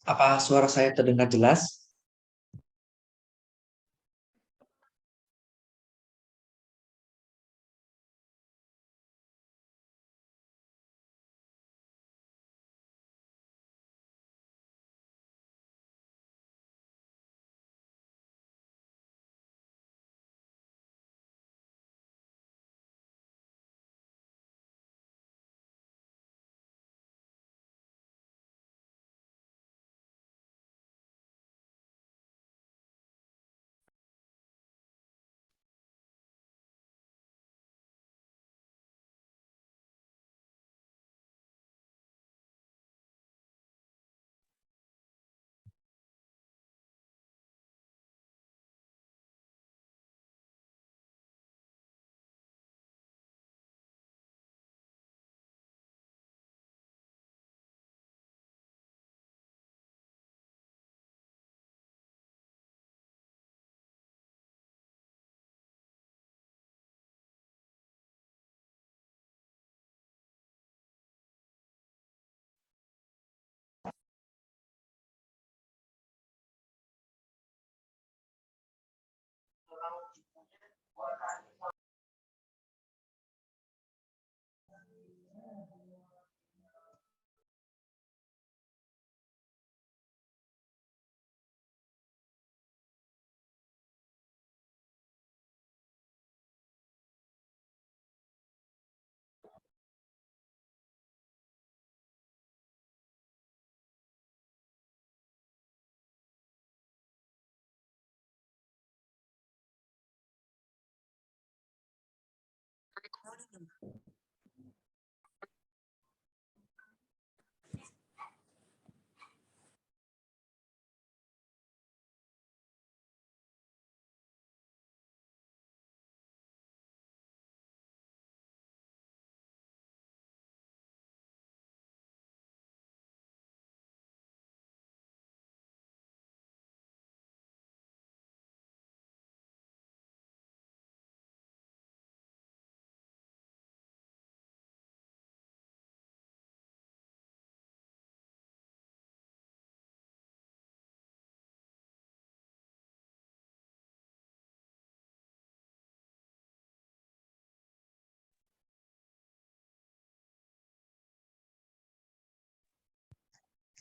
Apa suara saya terdengar jelas?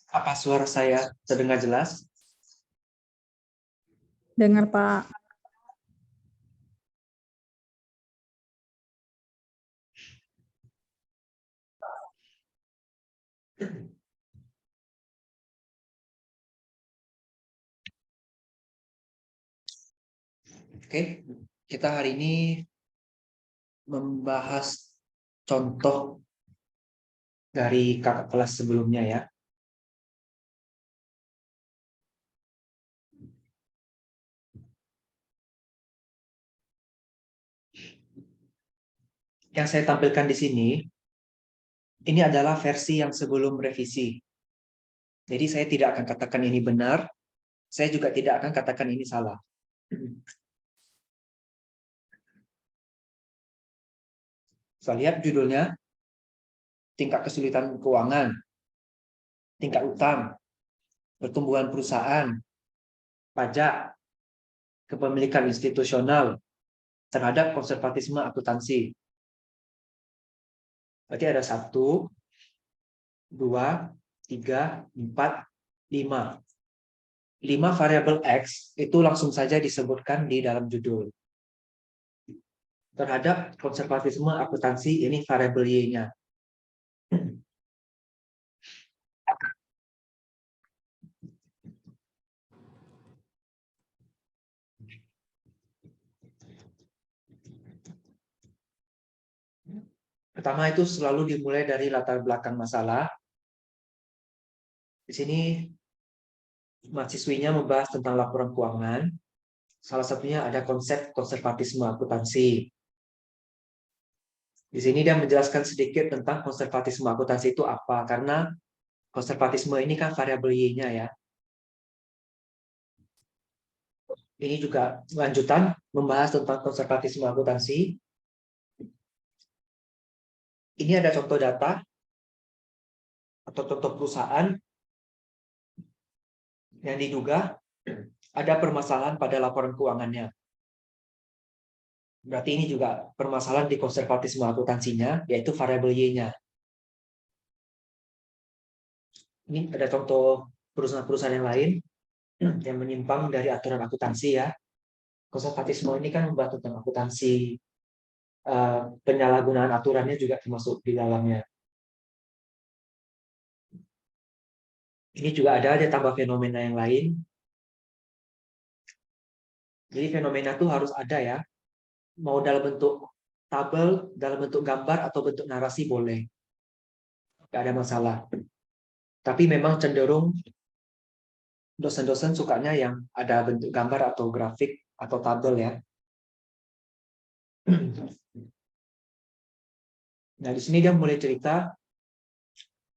Apa suara saya terdengar jelas? Dengar, Pak. Oke, kita hari ini membahas contoh dari kakak kelas sebelumnya ya. Yang saya tampilkan di sini, ini adalah versi yang sebelum revisi. Jadi saya tidak akan katakan ini benar, saya juga tidak akan katakan ini salah. Saya lihat judulnya, tingkat kesulitan keuangan, tingkat utang, pertumbuhan perusahaan, pajak, kepemilikan institusional, terhadap konservatisme akuntansi. Berarti ada 1, 2, 3, 4, 5. 5 variabel X itu langsung saja disebutkan di dalam judul. Terhadap konservatisme akuntansi, ini variabel Y-nya. Pertama itu selalu dimulai dari latar belakang masalah. Di sini mahasiswinya membahas tentang laporan keuangan. Salah satunya ada konsep konservatisme akuntansi. Di sini dia menjelaskan sedikit tentang konservatisme akuntansi itu apa, karena konservatisme ini kan variabel Y-nya ya. Ini juga lanjutan membahas tentang konservatisme akuntansi. Ini ada contoh data atau contoh perusahaan yang diduga ada permasalahan pada laporan keuangannya. Berarti ini juga permasalahan di konservatisme akuntansinya, yaitu variabel Y-nya. Ini ada contoh perusahaan-perusahaan yang lain yang menyimpang dari aturan akuntansi ya. Konservatisme ini kan membahas tentang akuntansi, penyalahgunaan aturannya juga termasuk di dalamnya. Ini juga ada tambah fenomena yang lain. Jadi fenomena itu harus ada ya. Mau dalam bentuk tabel, dalam bentuk gambar, atau bentuk narasi boleh. Nggak ada masalah. Tapi memang cenderung dosen-dosen sukanya yang ada bentuk gambar atau grafik atau tabel ya. Nah, di sini dia mulai cerita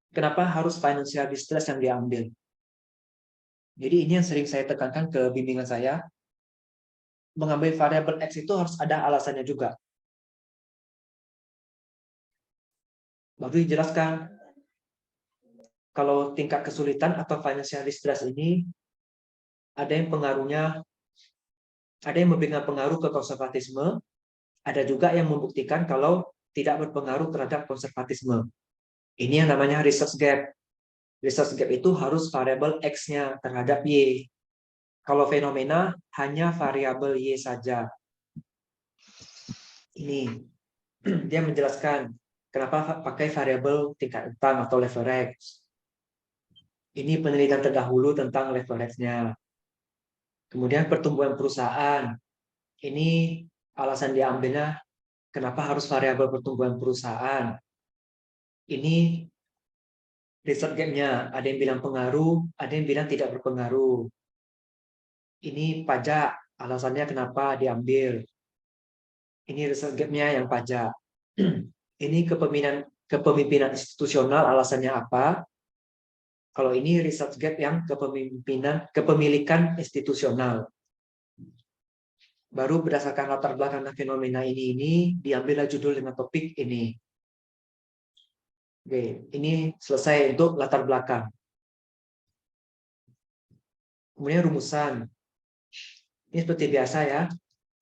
kenapa harus financial distress yang diambil. Jadi ini yang sering saya tekankan ke bimbingan saya. Mengambil variabel X itu harus ada alasannya juga. Baru dijelaskan kalau tingkat kesulitan atau financial distress ini ada yang pengaruhnya, ada yang memberikan pengaruh ke konservatisme, ada juga yang membuktikan kalau tidak berpengaruh terhadap konservatisme. Ini yang namanya research gap. Research gap itu harus variabel X-nya terhadap Y. Kalau fenomena hanya variabel Y saja. Ini dia menjelaskan kenapa pakai variabel tingkat utang atau leverage. Ini penelitian terdahulu tentang leverage-nya. Kemudian pertumbuhan perusahaan. Ini alasan diambilnya kenapa harus variabel pertumbuhan perusahaan. Ini research gap-nya. Ada yang bilang pengaruh, ada yang bilang tidak berpengaruh. Ini pajak, alasannya kenapa diambil. Ini research gap-nya yang pajak. Ini kepemimpinan institusional, alasannya apa? Kalau ini research gap yang kepemilikan institusional. Baru berdasarkan latar belakang fenomena ini diambillah judul dengan topik ini. Oke, ini selesai untuk latar belakang. Kemudian rumusan. Ini seperti biasa ya.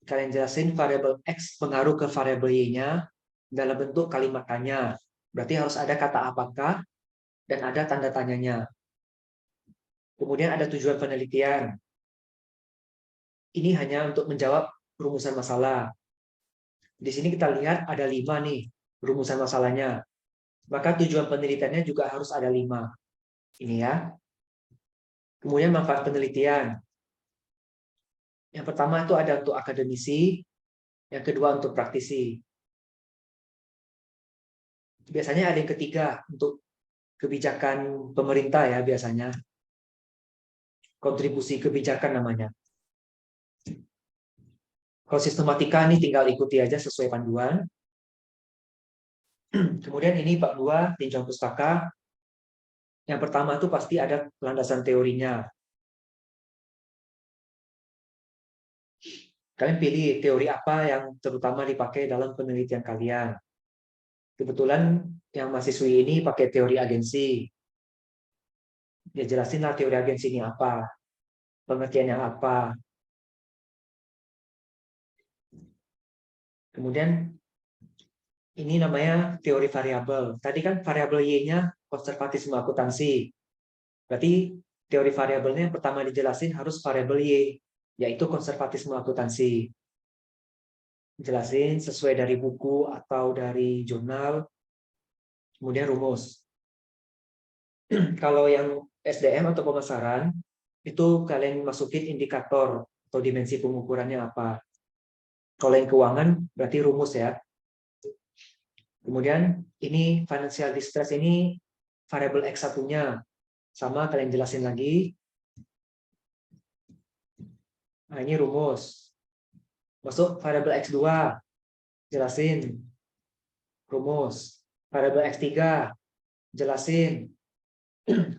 Kalian jelasin variabel X pengaruh ke variabel Y-nya dalam bentuk kalimat tanya. Berarti harus ada kata apakah dan ada tanda tanyanya. Kemudian ada tujuan penelitian. Ini hanya untuk menjawab rumusan masalah. Di sini kita lihat ada 5 nih rumusan masalahnya. Maka tujuan penelitiannya juga harus ada 5. Ini ya. Kemudian manfaat penelitian. Yang pertama itu ada untuk akademisi, yang kedua untuk praktisi. Biasanya ada yang ketiga untuk kebijakan pemerintah ya biasanya. Kontribusi kebijakan namanya. Kalau sistematika ini tinggal ikuti aja sesuai panduan. Kemudian ini bab 2 tinjauan pustaka. Yang pertama itu pasti ada landasan teorinya. Kalian pilih teori apa yang terutama dipakai dalam penelitian kalian. Kebetulan yang mahasiswi ini pakai teori agensi. Ya jelasinlah teori agensi ini apa, pengertiannya apa. Kemudian ini namanya teori variabel. Tadi kan variabel Y-nya konservatisme akuntansi. Berarti teori variabelnya yang pertama dijelasin harus variabel Y, yaitu konservatisme akuntansi. Jelasin sesuai dari buku atau dari jurnal, kemudian rumus. Kalau yang SDM atau pemasaran, itu kalian masukin indikator atau dimensi pengukurannya apa. Kalau yang keuangan, berarti rumus ya. Kemudian ini financial distress ini variabel X1-nya. Sama kalian jelasin lagi. Nah, ini rumus. Masuk variabel X2. Jelasin. Rumus. Variabel X3. Jelasin.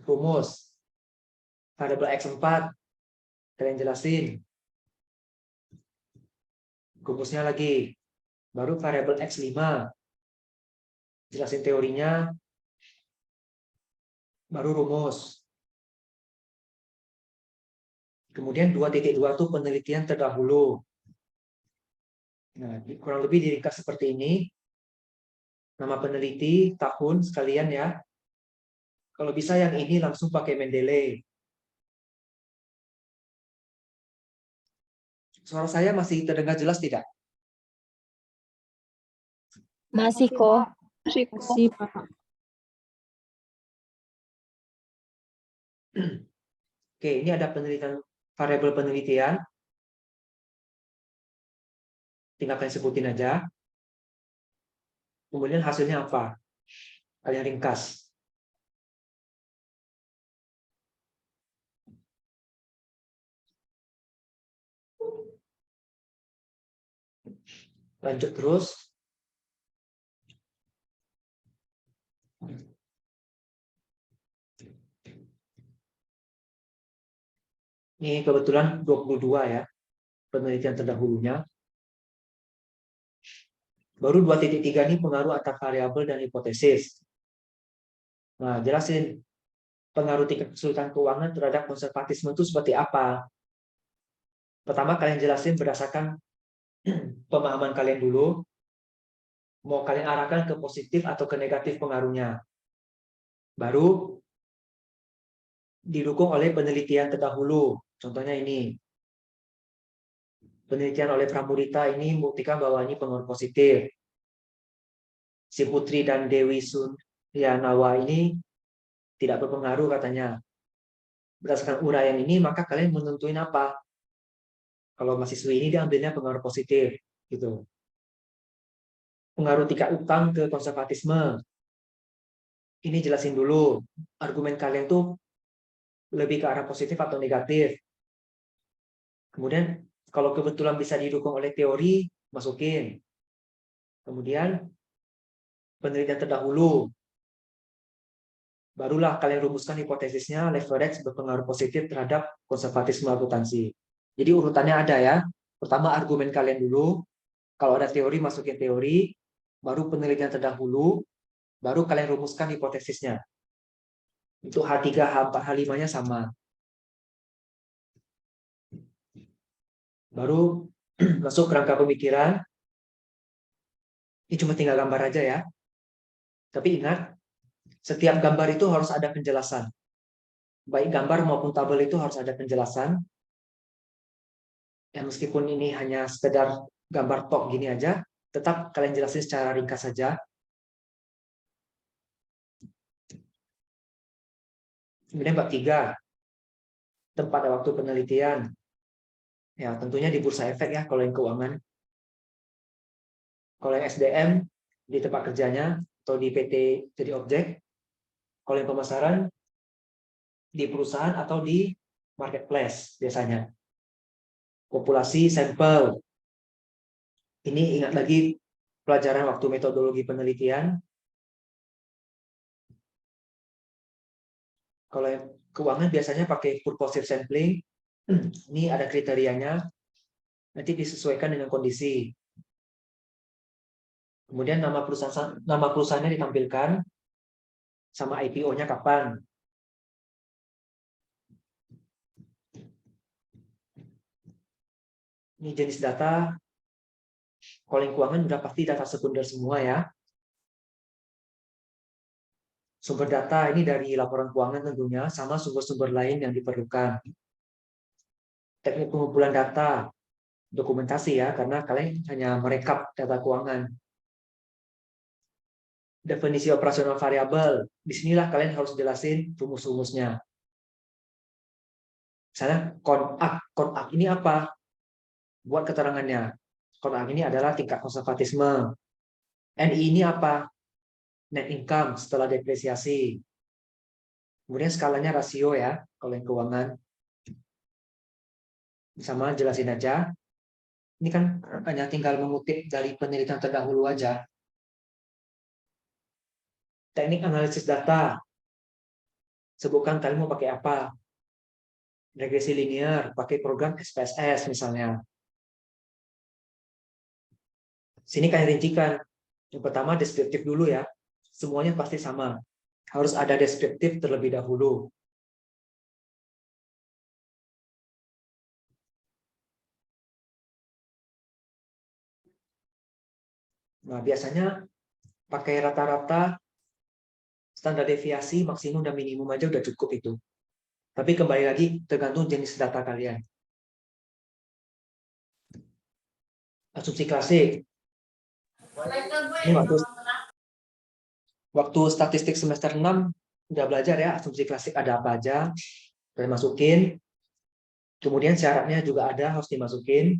Rumus. Variabel X4. Kalian jelasin. Rumusnya lagi. Baru variabel X5. Jelasin teorinya. Baru rumus. Kemudian 2.2 itu penelitian terdahulu. Nah, kurang lebih diringkas seperti ini. Nama peneliti, tahun sekalian ya. Kalau bisa yang ini langsung pakai Mendeley. Suara saya masih terdengar jelas tidak? Masih kok. Masih, Pak. Oke, ini ada penelitian, variabel penelitian. Tinggal kalian sebutin aja. Kemudian hasilnya apa? Kalian ringkas. Lanjut terus. Ini kebetulan 22 ya, penelitian terdahulunya. Baru 2.3 ini pengaruh antar variabel dan hipotesis. Nah, jelasin pengaruh tingkat kesulitan keuangan terhadap konservatisme itu seperti apa. Pertama, kalian jelasin berdasarkan pemahaman kalian dulu. Mau kalian arahkan ke positif atau ke negatif pengaruhnya. Baru didukung oleh penelitian terdahulu. Contohnya ini. Penelitian oleh Pramudita ini membuktikan bahwa ini pengaruh positif. Si Putri dan Dewi Suryanawa ini tidak berpengaruh katanya. Berdasarkan uraian ini, maka kalian menentuin apa? Kalau mahasiswi ini diambilnya pengaruh positif, gitu. Pengaruh tingkat utang ke konservatisme. Ini jelasin dulu. Argumen kalian tuh lebih ke arah positif atau negatif. Kemudian kalau kebetulan bisa didukung oleh teori, masukin. Kemudian penelitian terdahulu. Barulah kalian rumuskan hipotesisnya leverage berpengaruh positif terhadap konservatisme akuntansi. Jadi urutannya ada ya. Pertama argumen kalian dulu. Kalau ada teori, masukin teori. Baru penelitian terdahulu. Baru kalian rumuskan hipotesisnya. Untuk H3, H4, H5-nya sama. Baru masuk kerangka pemikiran. Ini cuma tinggal gambar aja ya. Tapi ingat, setiap gambar itu harus ada penjelasan. Baik gambar maupun tabel itu harus ada penjelasan. Ya, meskipun ini hanya sekedar gambar tok gini aja, tetap kalian jelasin secara ringkas saja. Kemudian bab 3, tempat dan waktu penelitian. Ya, tentunya di bursa efek ya, kalau yang keuangan. Kalau yang SDM, di tempat kerjanya, atau di PT jadi objek. Kalau yang pemasaran, di perusahaan atau di marketplace biasanya. Populasi sampel. Ini ingat lagi pelajaran waktu metodologi penelitian. Kalau yang keuangan biasanya pakai purposive sampling. Ini ada kriterianya. Nanti disesuaikan dengan kondisi. Kemudian nama perusahaannya ditampilkan sama IPO-nya kapan. Ini jenis data. Kalau yang keuangan udah pasti data sekunder semua ya. Sumber data ini dari laporan keuangan tentunya, sama sumber-sumber lain yang diperlukan. Teknik pengumpulan data, dokumentasi ya, karena kalian hanya merekap data keuangan. Definisi operasional variabel, disinilah kalian harus jelasin rumus-rumusnya. Misalnya konak ini apa? Buat keterangannya. Konak ini adalah tingkat konservatisme. NI ini apa? Net income setelah depresiasi. Kemudian skalanya rasio ya, kalau yang keuangan. Sama jelasin aja. Ini kan hanya tinggal mengutip dari penelitian terdahulu aja. Teknik analisis data. Sebutkan kalian mau pakai apa. Regresi linear, pakai program SPSS misalnya. Sini kalian rincikan. Yang pertama deskriptif dulu ya. Semuanya pasti sama. Harus ada deskriptif terlebih dahulu. Nah, biasanya pakai rata-rata, standar deviasi, maksimum dan minimum aja udah cukup itu. Tapi kembali lagi tergantung jenis data kalian. Asumsi klasik. Ini waktu statistik semester 6 udah belajar ya, asumsi klasik ada apa aja. Udah masukin. Kemudian syaratnya juga ada, harus dimasukin.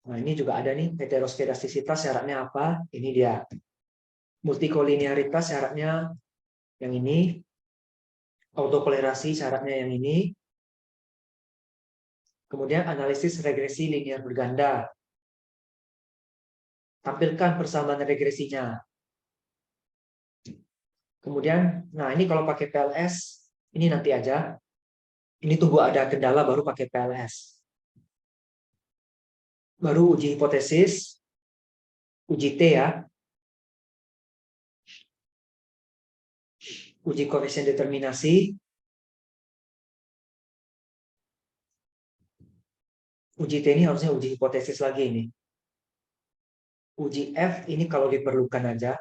Nah, ini juga ada nih, heteroskedastisitas syaratnya apa? Ini dia. Multikolinearitas syaratnya yang ini. Autokolerasi syaratnya yang ini. Kemudian analisis regresi linear berganda. Tampilkan persamaan regresinya. Kemudian, nah ini kalau pakai PLS, ini nanti aja. Ini tunggu ada kendala baru pakai PLS. Baru uji hipotesis, uji T ya. Uji koefisien determinasi. Uji T ini harusnya uji hipotesis lagi ini. Uji F ini kalau diperlukan aja.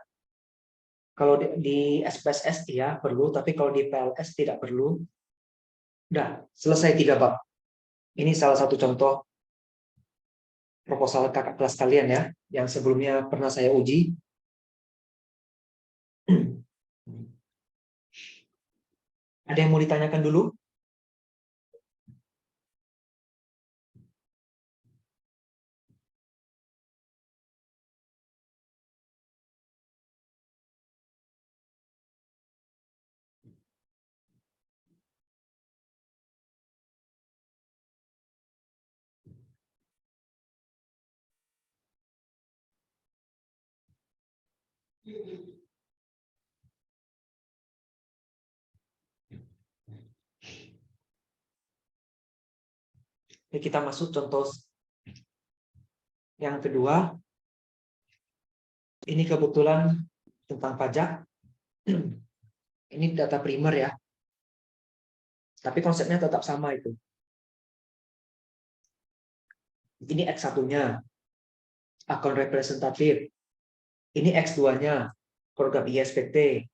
Kalau di SPSS ya perlu, tapi kalau di PLS tidak perlu. Udah, selesai 3 bab. Ini salah satu contoh proposal kakak kelas kalian ya, yang sebelumnya pernah saya uji. Ada yang mau ditanyakan dulu? Oke, kita masuk contoh yang kedua. Ini kebetulan tentang pajak. Ini data primer ya. Tapi konsepnya tetap sama itu. Ini X1-nya, akun representatif. Ini X2-nya, program ISPT.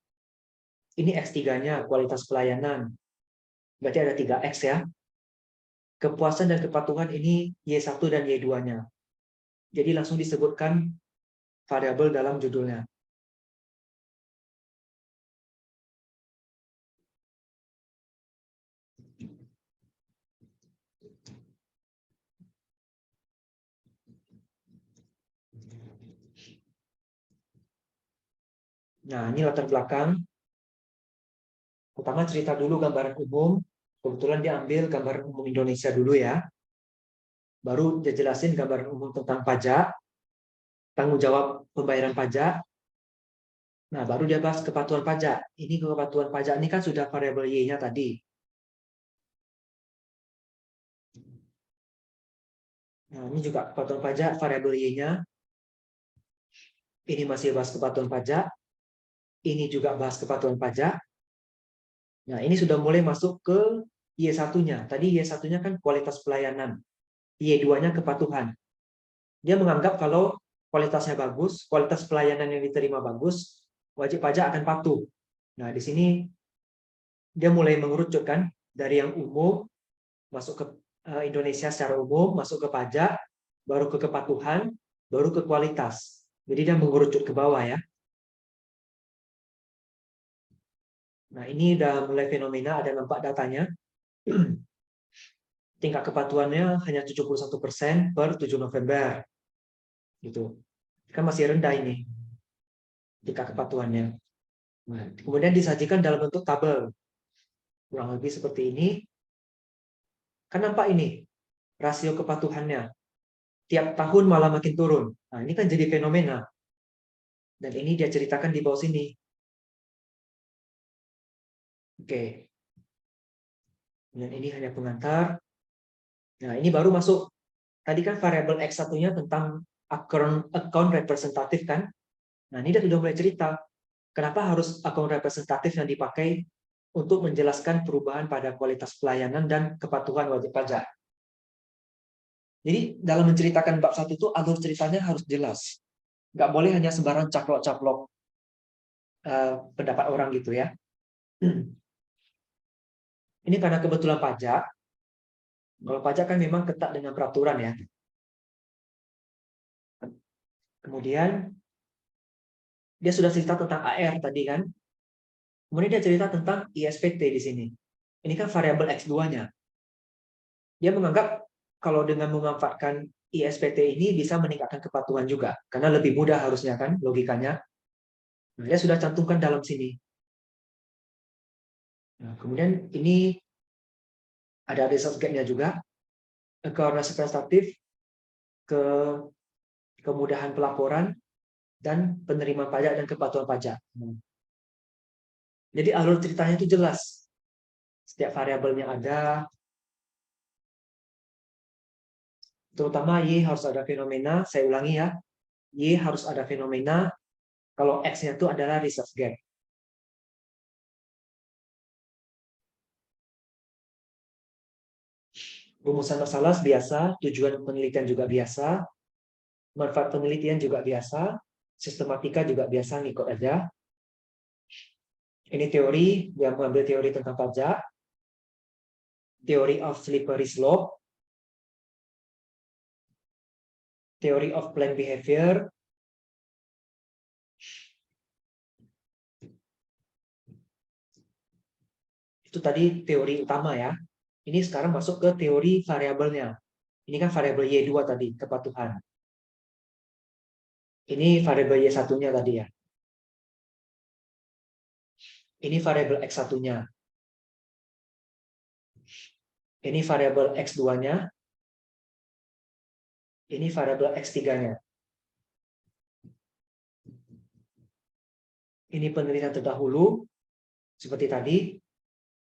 Ini X3-nya, kualitas pelayanan. Berarti ada 3X ya. Kepuasan dan kepatuhan ini Y1 dan Y2-nya. Jadi langsung disebutkan variabel dalam judulnya. Nah, ini latar belakang. Pertama cerita dulu gambaran umum. Kebetulan dia ambil gambaran umum Indonesia dulu ya. Baru dia jelasin gambaran umum tentang pajak, tanggung jawab pembayaran pajak. Nah, baru dia bahas kepatuhan pajak. Ini kepatuhan pajak ini kan sudah variabel Y-nya tadi. Nah, ini juga kepatuhan pajak, variabel Y-nya. Ini masih bahas kepatuhan pajak. Ini juga bahas kepatuhan pajak. Nah, ini sudah mulai masuk ke Y1-nya. Tadi Y1-nya kan kualitas pelayanan. Y2-nya kepatuhan. Dia menganggap kalau kualitasnya bagus, kualitas pelayanan yang diterima bagus, wajib pajak akan patuh. Nah, di sini dia mulai mengerucutkan dari yang umum, masuk ke Indonesia secara umum, masuk ke pajak, baru ke kepatuhan, baru ke kualitas. Jadi dia mengerucut ke bawah ya. Nah, ini udah mulai fenomena, ada nampak datanya. Tingkat kepatuhannya hanya 71% per 7 November. Gitu. Kan masih rendah ini tingkat kepatuhannya. Nah, kemudian disajikan dalam bentuk tabel. Kurang lebih seperti ini. Kan nampak ini rasio kepatuhannya. Tiap tahun malah makin turun. Nah, ini kan jadi fenomena. Dan ini dia ceritakan di bawah sini. Oke. Dan ini hanya pengantar. Nah, ini baru masuk. Tadi kan variabel X1-nya tentang account representatif kan. Nah, ini dia sudah mulai cerita. Kenapa harus account representatif yang dipakai untuk menjelaskan perubahan pada kualitas pelayanan dan kepatuhan wajib pajak. Jadi dalam menceritakan bab 1 itu alur ceritanya harus jelas. Nggak boleh hanya sembarang caplok-caplok pendapat orang gitu ya. Ini karena kebetulan pajak. Kalau pajak kan memang ketat dengan peraturan ya. Kemudian dia sudah cerita tentang AR tadi kan. Kemudian dia cerita tentang ISPT di sini. Ini kan variabel X2-nya. Dia menganggap kalau dengan memanfaatkan ISPT ini bisa meningkatkan kepatuhan juga. Karena lebih mudah harusnya kan logikanya. Nah, dia sudah cantumkan dalam sini. Nah, kemudian ini ada result gap-nya juga. Accuracy prestatif, ke kemudahan pelaporan, dan penerimaan pajak dan kepatuhan pajak. Jadi alur ceritanya itu jelas. Setiap variabelnya ada, terutama Y harus ada fenomena, saya ulangi ya, Y harus ada fenomena, kalau X-nya itu adalah research gap. Rumusan masalah biasa, tujuan penelitian juga biasa, manfaat penelitian juga biasa, sistematika juga biasa, ngikut aja. Ini teori, yang mengambil teori tentang pajak, theory of slippery slope, theory of planned behavior, itu tadi teori utama ya. Ini sekarang masuk ke teori variabelnya. Ini kan variabel Y2 tadi, kepatuhan. Ini variabel Y1-nya tadi ya. Ini variabel X1-nya. Ini variabel X2-nya. Ini variabel X3-nya. Ini penelitian terdahulu, seperti tadi.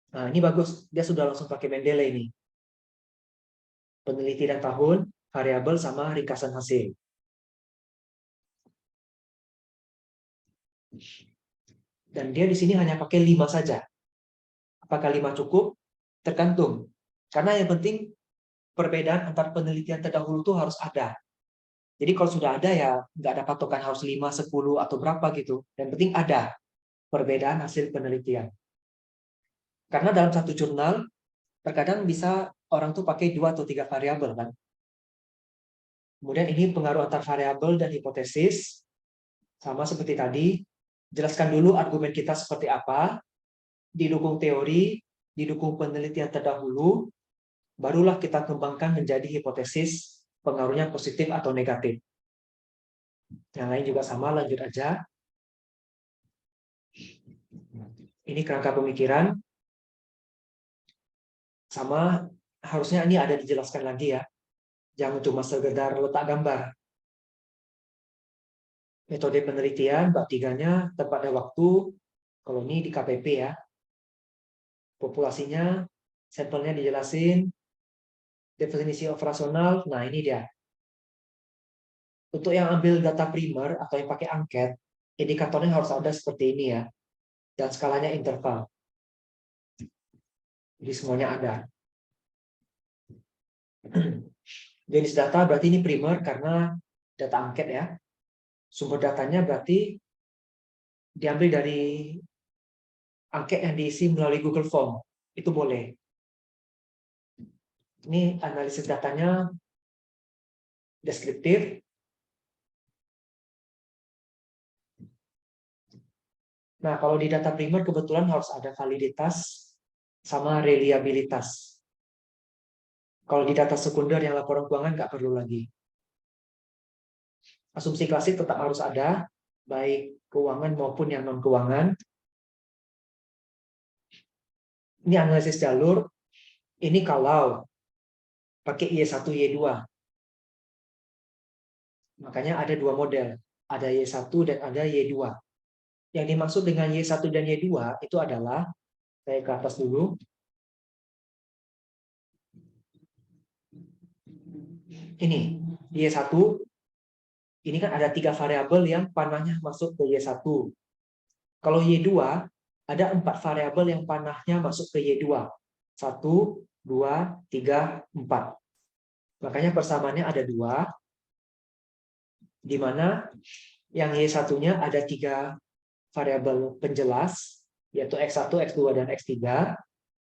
Nah, ini bagus. Dia sudah langsung pakai Mendeley ini. Peneliti dan tahun, variabel sama ringkasan hasil. Dan dia di sini hanya pakai 5 saja. Apakah 5 cukup? Tergantung. Karena yang penting perbedaan antar penelitian terdahulu itu harus ada. Jadi kalau sudah ada ya nggak ada patokan harus 5, 10 atau berapa gitu. Yang penting ada perbedaan hasil penelitian. Karena dalam satu jurnal terkadang bisa orang tuh pakai 2 atau 3 variabel kan. Kemudian ini pengaruh antar variabel dan hipotesis. Sama seperti tadi, jelaskan dulu argumen kita seperti apa, didukung teori, didukung penelitian terdahulu, barulah kita kembangkan menjadi hipotesis pengaruhnya positif atau negatif. Yang lain juga sama, lanjut aja. Ini kerangka pemikiran. Sama, harusnya ini ada dijelaskan lagi ya. Jangan cuma sekedar letak gambar. Metode penelitian, bab 3-nya, tempat dan waktu, kalau ini di KPP ya. Populasinya, sampelnya dijelasin, definisi operasional, nah ini dia. Untuk yang ambil data primer atau yang pakai angket, indikatornya harus ada seperti ini ya. Dan skalanya interval. Jadi semuanya ada. Jenis data berarti ini primer karena data angket ya. Sumber datanya berarti diambil dari angket yang diisi melalui Google Form. Itu boleh. Ini analisis datanya deskriptif. Nah, kalau di data primer kebetulan harus ada validitas sama reliabilitas. Kalau di data sekunder yang laporan keuangan nggak perlu lagi. Asumsi klasik tetap harus ada, baik keuangan maupun yang non-keuangan. Ini analisis jalur. Ini kalau pakai Y1, Y2. Makanya ada 2 model. Ada Y1 dan ada Y2. Yang dimaksud dengan Y1 dan Y2 itu adalah, saya ke atas dulu. Ini, Y1. Ini kan ada 3 variabel yang panahnya masuk ke Y1. Kalau Y2, ada 4 variabel yang panahnya masuk ke Y2. 1, 2, 3, 4. Makanya persamaannya ada 2, di mana yang Y1-nya ada 3 variabel penjelas, yaitu X1, X2, dan X3.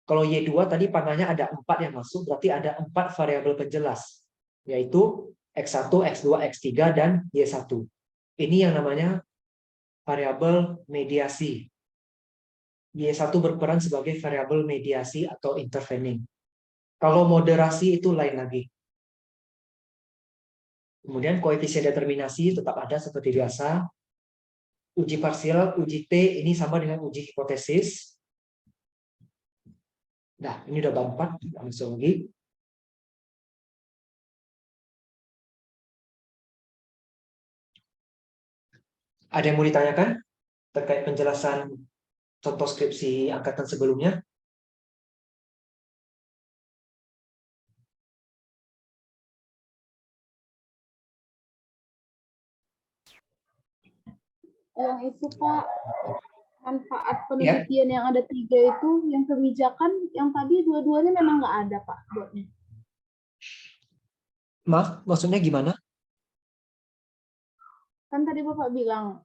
Kalau Y2 tadi panahnya ada 4 yang masuk, berarti ada 4 variabel penjelas, yaitu X1, X2, X3, dan Y1. Ini yang namanya variabel mediasi. Y1 berperan sebagai variabel mediasi atau intervening. Kalau moderasi itu lain lagi. Kemudian koefisien determinasi tetap ada seperti biasa. Uji parsial, uji T ini sama dengan uji hipotesis. Nah, ini udah bab 4, langsung lagi. Ada yang mau ditanyakan terkait penjelasan contoh skripsi angkatan sebelumnya? Yang itu Pak, manfaat Ya, penelitian yang ada 3 itu, yang kebijakan, yang tadi dua-duanya memang nggak ada Pak buatnya. maaf, maksudnya gimana? Kan tadi Bapak bilang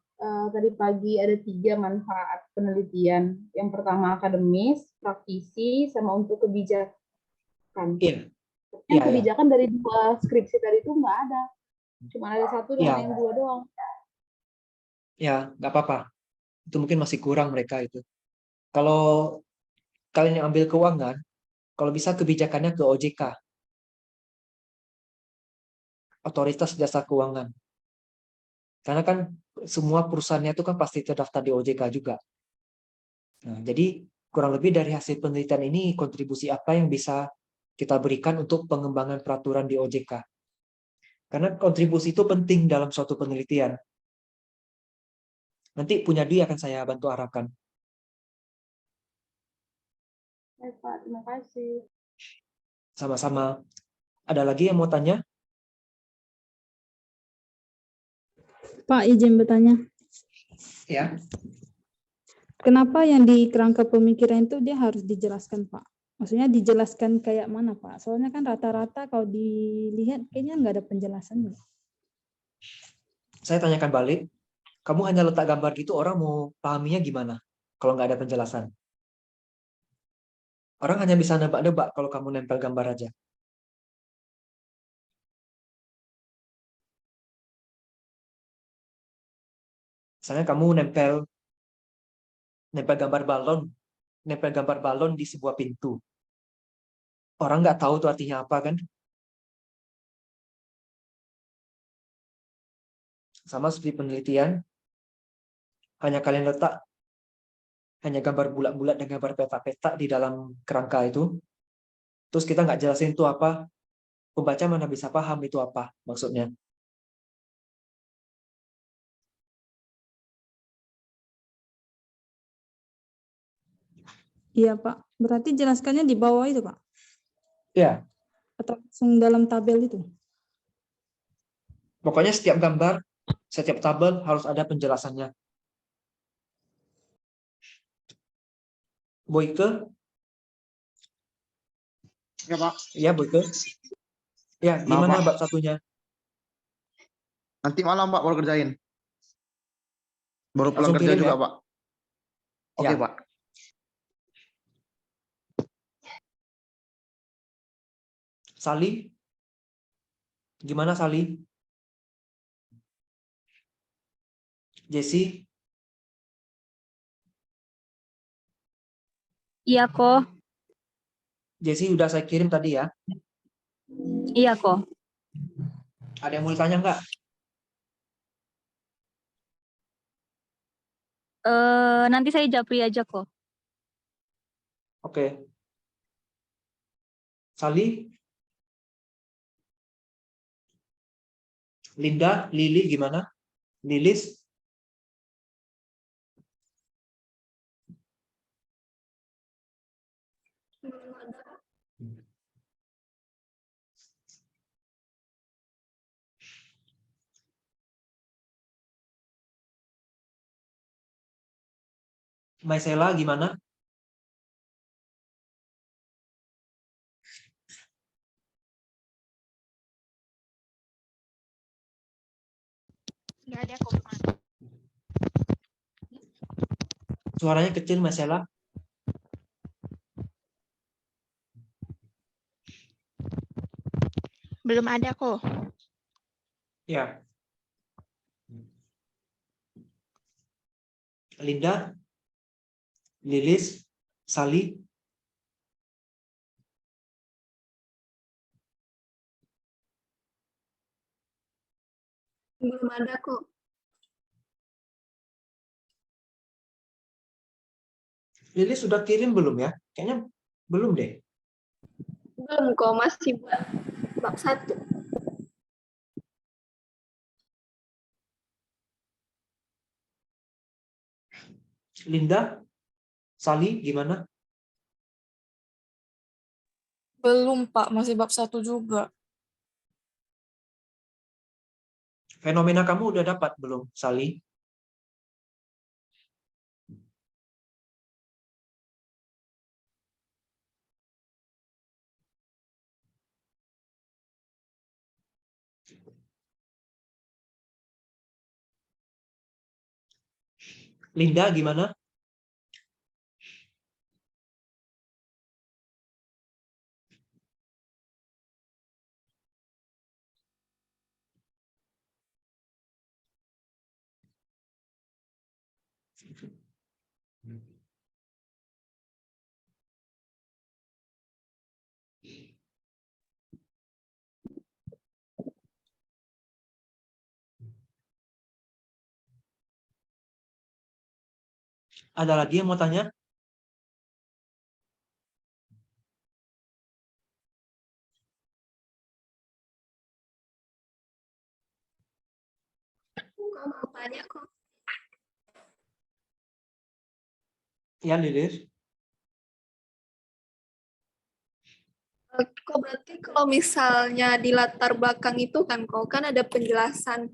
tadi pagi ada 3 manfaat penelitian. Yang pertama akademis, praktisi, sama untuk kebijakan. Iya, Yang iya, iya. kebijakan dari 2 skripsi tadi itu nggak ada. Cuma ada 1 dengan Iya, yang 2 doang. ya, nggak apa-apa. Itu mungkin masih kurang mereka itu. Kalau kalian yang ambil keuangan, kalau bisa kebijakannya ke OJK, Otoritas Jasa Keuangan. Karena kan semua perusahaannya itu kan pasti terdaftar di OJK juga. Nah, jadi kurang lebih dari hasil penelitian ini kontribusi apa yang bisa kita berikan untuk pengembangan peraturan di OJK. Karena kontribusi itu penting dalam suatu penelitian. Nanti punya dia akan saya bantu arahkan. Baik Pak, terima kasih. Sama-sama. Ada lagi yang mau tanya? Pak, izin bertanya. Ya. Kenapa yang di kerangka pemikiran itu dia harus dijelaskan, Pak? Maksudnya dijelaskan kayak mana, Pak? Soalnya kan rata-rata kalau dilihat kayaknya nggak ada penjelasannya. Saya tanyakan balik. Kamu hanya letak gambar gitu, orang mau pahaminya gimana? Kalau nggak ada penjelasan. Orang hanya bisa nebak-nebak kalau kamu nempel gambar aja. Misalnya kamu nempel gambar balon di sebuah pintu. Orang nggak tahu tuh artinya apa kan? Sama seperti penelitian, hanya kalian letak hanya gambar bulat-bulat dan gambar peta-peta di dalam kerangka itu. Terus kita nggak jelasin itu apa, pembaca mana bisa paham itu apa maksudnya. Iya, Pak. Berarti jelaskannya di bawah itu, Pak? Ya, Atau langsung dalam tabel itu? pokoknya setiap gambar, setiap tabel harus ada penjelasannya. Boyke? Ya Pak, Iya, Boyke. Ya, Maaf, gimana Pak. bab satunya? Nanti malam Pak baru kerjain. Baru pulang Langsung kerja kirim juga ya? Pak. Oke Ya. Pak. Sali? Gimana Sali? Jesse? Iya kok. Jesse udah saya kirim tadi ya. Iya kok. Ada yang mau ditanya nggak? Nanti saya japri aja kok. Oke. Sali? Linda? Lili gimana? Lilis? Maisela gimana? Nggak ada kok, Pak. Suaranya kecil, Mas Ella. Belum ada kok. Ya. Linda, Lilis, Sali. Belum ada kok. Lilis sudah kirim belum ya? Kayaknya belum deh. Belum kok, masih buat bab 1. Linda, Sali, gimana? Belum, Pak. Masih bab 1 juga. Fenomena kamu udah dapat belum, Sali? Linda, gimana? Ada lagi yang mau tanya? Kok mau tanya kok. Ya, Lilis. Kok berarti kalau misalnya di latar belakang itu kan ada penjelasan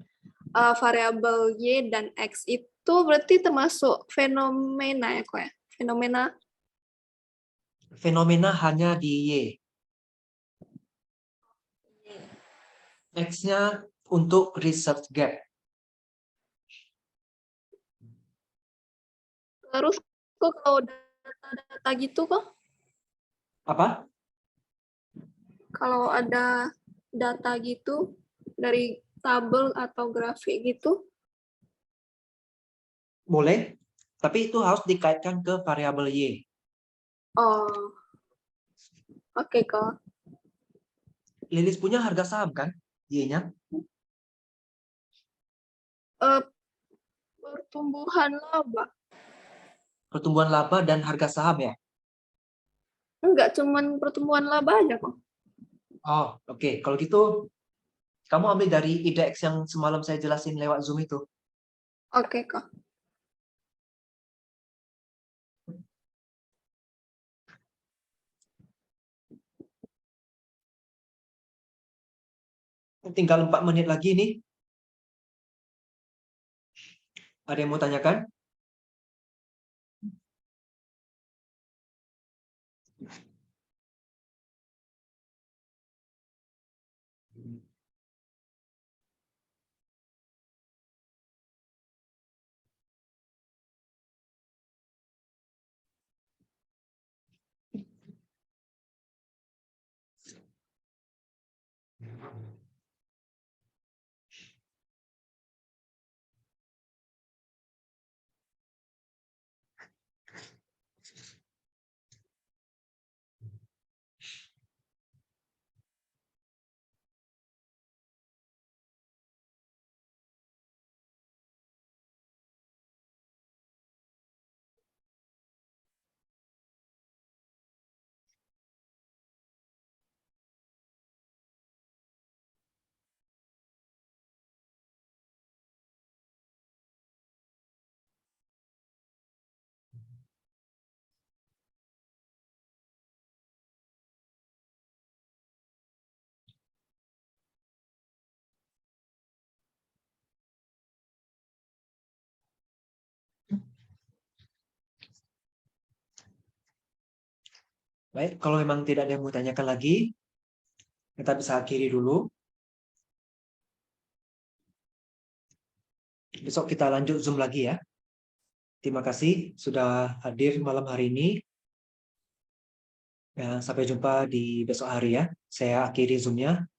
variabel Y dan X itu berarti termasuk fenomena ya kok ya? Fenomena. Fenomena hanya di Y. X-nya untuk research gap. Terus kok kalau data-data gitu kok? Apa? Kalau ada data gitu dari tabel atau grafik gitu? Boleh, tapi itu harus dikaitkan ke variabel Y. Oh, oke kok. Lilis punya harga saham kan? Y-nya? Pertumbuhan laba. Pertumbuhan laba dan harga saham ya? Enggak, cuman pertumbuhan laba aja kok. Oh, oke. Kalau gitu, kamu ambil dari IDX yang semalam saya jelasin lewat Zoom itu. Oke kok. Tinggal 4 menit lagi nih. Ada yang mau tanyakan? Baik, kalau memang tidak ada yang mau tanyakan lagi, kita bisa akhiri dulu. besok kita lanjut Zoom lagi ya. Terima kasih sudah hadir malam hari ini. Dan sampai jumpa di besok hari ya. Saya akhiri Zoom-nya.